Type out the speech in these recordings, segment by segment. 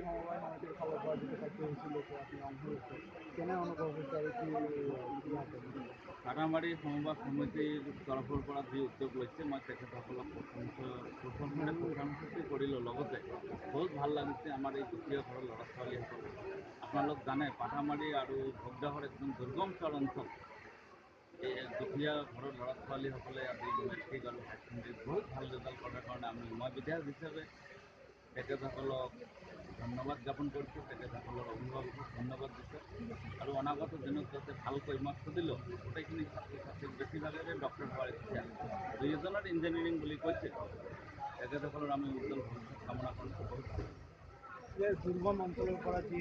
সমবায় সমিতিৰ ফালৰ পৰা যিটো কাৰ্যসূচী লৈছে আপুনি অংশ লৈছে কেনে অনুভৱ হৈছে আৰু পাটামাৰী সমবায় সমিতিৰ তৰফৰ পৰা যি উদ্যোগ লৈছে মই তেখেতসকলক প্ৰশংসা কৰিলোঁ। লগতে বহুত ভাল লাগিছে আমাৰ এই দুখীয়া ঘৰৰ ল'ৰা ছোৱালীসকল। আপোনালোক জানে পাটামাৰী আৰু ভোগদাহৰ একদম দুৰ্গম চৰ অঞ্চল। এই দুখীয়া ঘৰৰ ল'ৰা ছোৱালীসকলে আজি মেট্ৰিক আৰু হায়াৰ ছেকেণ্ডেৰীত বহুত ভাল ৰিজাল্ট কৰাৰ কাৰণে মই বিধায়ক হিচাপে তেখেতসকলক ধন্যবাদ জ্ঞাপন কৰিছোঁ। তেখেতসকলৰ অভিভাৱকক ধন্যবাদ দিছোঁ আৰু অনাগত দিনত যাতে ভালকৈ মই সুধিলোঁ গোটেইখিনি ছাত্ৰ ছাত্ৰীক বেছিভাগেৰে ডক্টৰ হোৱাৰ ইচ্ছা, দুই এজনৰ ইঞ্জিনিয়াৰিং বুলি কৈছে। তেখেতসকলৰ আমি উজ্জ্বল ভৱিষ্যত কামনা কৰিছোঁ। বহুত ভাল দুৰ্গম অঞ্চলৰ পৰা যি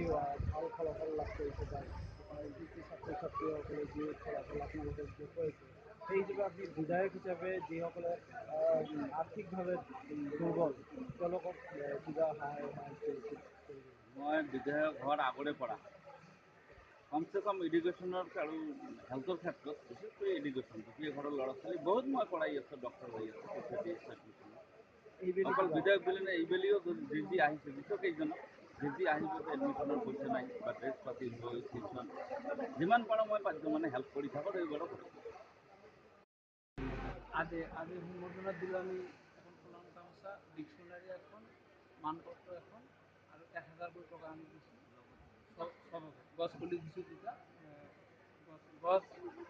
ভাল ফলাফল লাভ কৰিছে বা ছাত্ৰ ছাত্ৰীসকলে যি ফলাফল আপোনালোকে দেখুৱাইছে সেই হিচাপে আপুনি বিধায়ক হিচাপে যিসকলে আৰ্থিকভাৱে দুৰ্বল তেওঁলোকক কিবা সহায় মই বিধায়ক হোৱাৰ আগৰে পৰা কমচে কম এডুকেশ্যনৰ আৰু হেল্থৰ ক্ষেত্ৰত বিশেষকৈ এডুকেশ্যন দুখীয়া ঘৰৰ ল'ৰা ছোৱালী বহুত মই পঢ়াই আছোঁ, ডক্টৰ হৈ আছোঁ। অকল বিধায়ক বুলি নাই, এইবেলিও যি আহিছে বিশ্বকেইজনক যি আহিব এডমিশ্যনৰ পইচা নাই বা ড্ৰেছ পাতি বৈ টিউশ্যন যিমান পাৰোঁ মই মানে হেল্প কৰি থাকোঁ। এইবাৰো কৰিছোঁ। আজি সম্বৰ্ধনাত দিলোঁ আমি এখন ফুলাম গামোচা, ডিকশ্যনাৰী এখন, মানপত্ৰ এখন আৰু 1000কৈ টকা আমি দিছোঁ। গছ পুলি দিছোঁ দুটা। গছ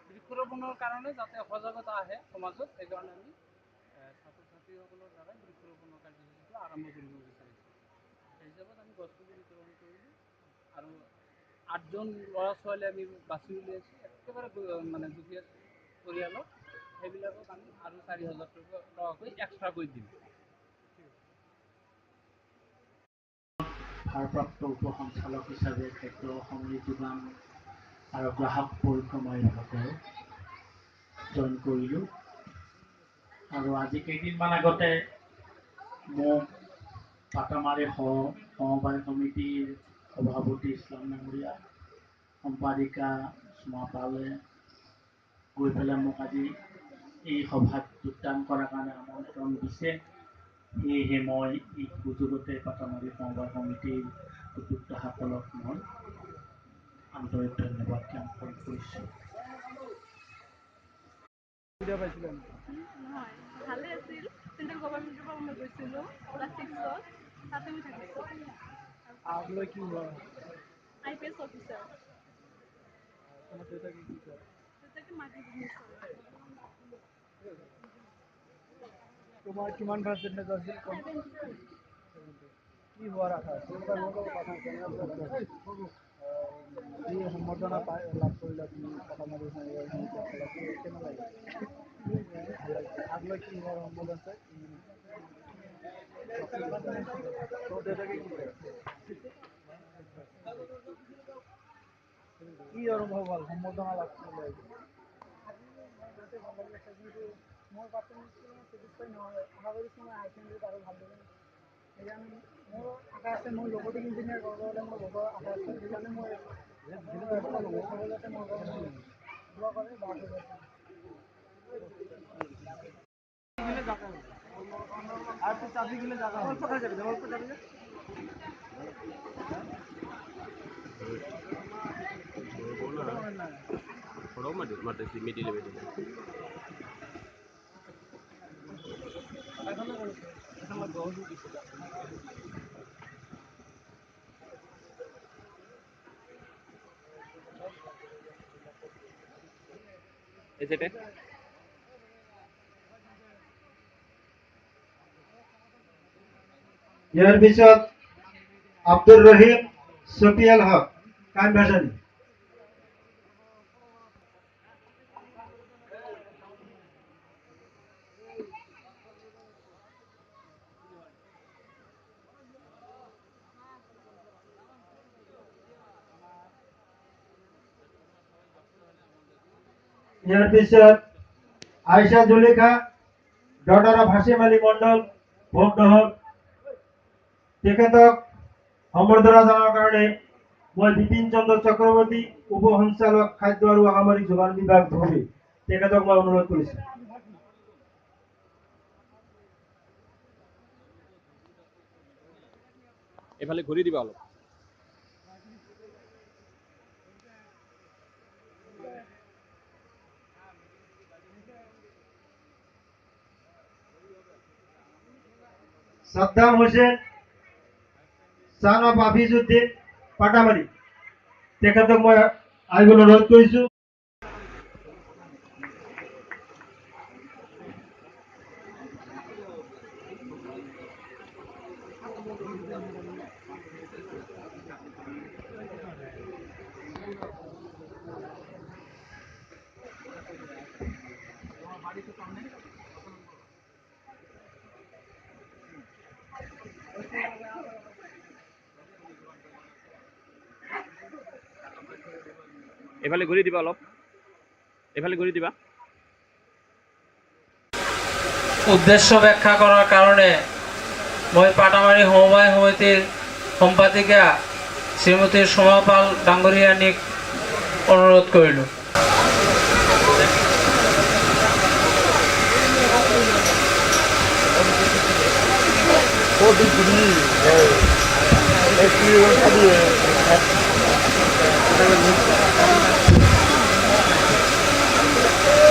বৃক্ষৰোপণৰ কাৰণে যাতে সজাগতা আহে সমাজত, সেইকাৰণে আমি ছাত্ৰ ছাত্ৰীসকলৰ দ্বাৰা বৃক্ষৰোপণৰ কাৰ্যসূচীটো আৰম্ভ কৰিব বিচাৰিছোঁ। সেই হিচাপত আমি গছপুলি বিতৰণ কৰিলোঁ আৰু 8জন ল'ৰা ছোৱালী আমি বাছি উলিয়াইছোঁ একেবাৰে মানে দুখীয়া পৰিয়ালক। সেইবিলাকক আমি আৰু 4000 টকাকৈ এক্সট্ৰাকৈ দিম। ভাৰপ্ৰাপ্ত উপ সঞ্চালক হিচাপে খাদ্য সামগ্ৰী যোগান আৰু গ্ৰাহক পৰিক্ৰমা বিভাগৰ জইন কৰিলোঁ আৰু আজি কেইদিনমান আগতে মোক পাটামাৰী সমবায় সমিতিৰ সভাপতি ইছলাম ডাঙৰীয়া, সম্পাদিকা সুমা পালে গৈ পেলাই মোক আজি এই সভাত যোগদান কৰাৰ কাৰণে আমন্ত্ৰণ দিছে। সেয়েহে মই এই সুযোগতে পাটামাৰী সমবায় সমিতিৰ উদ্যোক্তাসকলক মই আন্তৰিক ধন্যবাদ জ্ঞাপন কৰিছোঁ। ভালে আছিল। চেণ্ট্ৰেল গভৰ্ণমেণ্টৰ পৰা মই গৈছিলোঁ ক্লাছ 6ত, তাতে মই থাকিছোঁ। আগলৈ কি হোৱা IPS অফিচাৰ। তোমাৰ দেউতাকে কি কৰে? দেউতাকে মাটি বিজনেছ কৰে। তোমাৰ কিমান পাৰ্চেণ্টেজ আছিল? 73। কি হোৱাৰ আশা আছে? যি সম্বৰ্ধনা লাভ কৰিলা তুমি পাটামাৰী সমবায় সমিতিৰ ফালৰ পৰা কেনে লাগে? আগলৈ কি হোৱাৰ সম্ভৱ আছে? তোৰ দেউতাকে কি কৰে? কি অনুভৱ হ'ল সম্বৰ্ধনা লাভ কৰিলে? মোৰ পাৰ্চেণ্টেজ চেটিছফাই নহয়। আশা কৰিছোঁ মই হায়াৰ ছেকেণ্ডেৰীত আৰু ভাল কৰিম। সেইকাৰণে মোৰ আশা আছে মই ৰবটিক ইঞ্জিনিয়াৰ কৰিব হ'লে মোৰ বহুত আশা আছে। সেইকাৰণে মই সকলোতে মোৰ দোৱা কৰে আৰ তো চাবি গেলে জায়গা অল্প খাই যাবে অল্প যাবে ইয়াৰ পিছত আব্দুর রহিম সফিয়াল হক কাম ভাষানী ইয়ার পিছত আয়েশা জুলেখা ডটার অফ হাসিম আলী মন্ডল ভোগদহর তেখেতক সম্বৰ্ধনা জনাৰ কাৰণে মই বিপিন চন্দ্ৰ চক্ৰৱৰ্তী উপ সঞ্চালক খাদ্য আৰু সামৰিক যোগান বিভাগ ভূমি তেখেতক মই অনুৰোধ কৰিছোঁ। এফালে ঘূৰি দিবা অলপ। সাদ্দাম হোসেন son of হাফিজউদ্দিন পাটামাৰি তেখেতক মই আহিবলৈ অনুৰোধ কৰিছোঁ। এইফালে ঘূৰি দিবা অলপ, এইফালে ঘূৰি দিবা। উদ্দেশ্য ব্যাখ্যা কৰাৰ কাৰণে মই পাটামাৰী সমবায় সমিতিৰ সম্পাদিকা শ্ৰীমতী সোমাপাল ডাঙৰীয়ানীক অনুৰোধ কৰিলোঁ।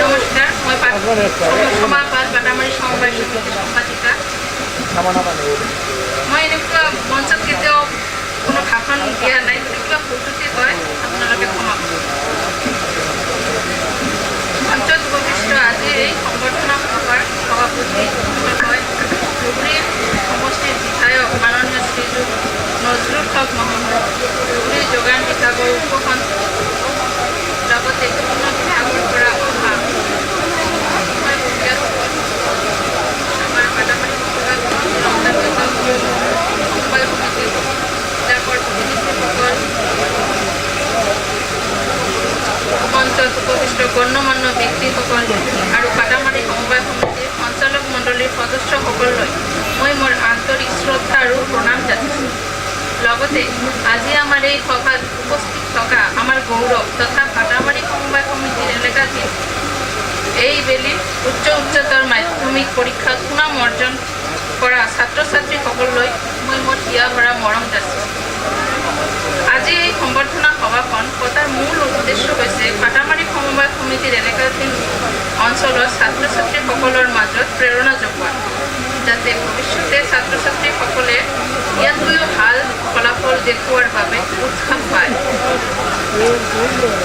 নমস্কাৰ, মই সোমাপাল পাটামাৰী সমবায় সমিতিৰ সম্পাদিকা। মই এনেকুৱা মঞ্চত কেতিয়াও কোনো ভাষণ দিয়া নাই, কিবা ভুলত্ৰুটি হয় আপোনালোকে ক্ষমা কৰিব। মঞ্চত উপবিষ্ট আজিৰ এই সংবৰ্ধনা সভাৰ সভাপতি হয় ধুবুৰী সমষ্টিৰ বিধায়ক মাননীয় শ্ৰীযুত নজৰুল হক মহোদয়, ধুবুৰী যোগান বিভাগৰ উপসঞ্চালক, লগতে বিভিন্ন বিভাগৰ পৰা অহা আমাৰ পাটামাৰী সমবায় সমিতিৰ বিলাকৰ প্ৰতিনিধিসকল, মঞ্চত উপবিষ্ট গণ্যমান্য ব্যক্তিসকল আৰু পাটামাৰী সমবায় সমিতিৰ সঞ্চালক মণ্ডলীৰ সদস্যসকললৈ মই মোৰ আন্তৰিক শ্ৰদ্ধা আৰু প্ৰণাম যাচিছোঁ। লগতে আজি আমাৰ এই সভাত উপস্থিত থকা আমাৰ গৌৰৱ তথা পাটামাৰী সমবায় সমিতিৰ এলেকাধীন এই বেলিৰ উচ্চতৰ মাধ্যমিক পৰীক্ষাত সুনাম অৰ্জন কৰা ছাত্ৰ ছাত্ৰীসকললৈ মই মোৰ হিয়া ভৰা মৰম যাচিছোঁ। আজি এই সম্বৰ্ধনা সভাখন পতাৰ মূল উদ্দেশ্য হৈছে পাটামাৰী সমবায় সমিতিৰ এলেকাধীন অঞ্চলৰ ছাত্ৰ ছাত্ৰীসকলৰ মাজত প্ৰেৰণা যোগোৱা, যাতে ভৱিষ্যতে ছাত্ৰ ছাত্ৰীসকলে ইয়াতকৈও ভাল ফলাফল দেখুওৱাৰ বাবে উৎসাহ পায়।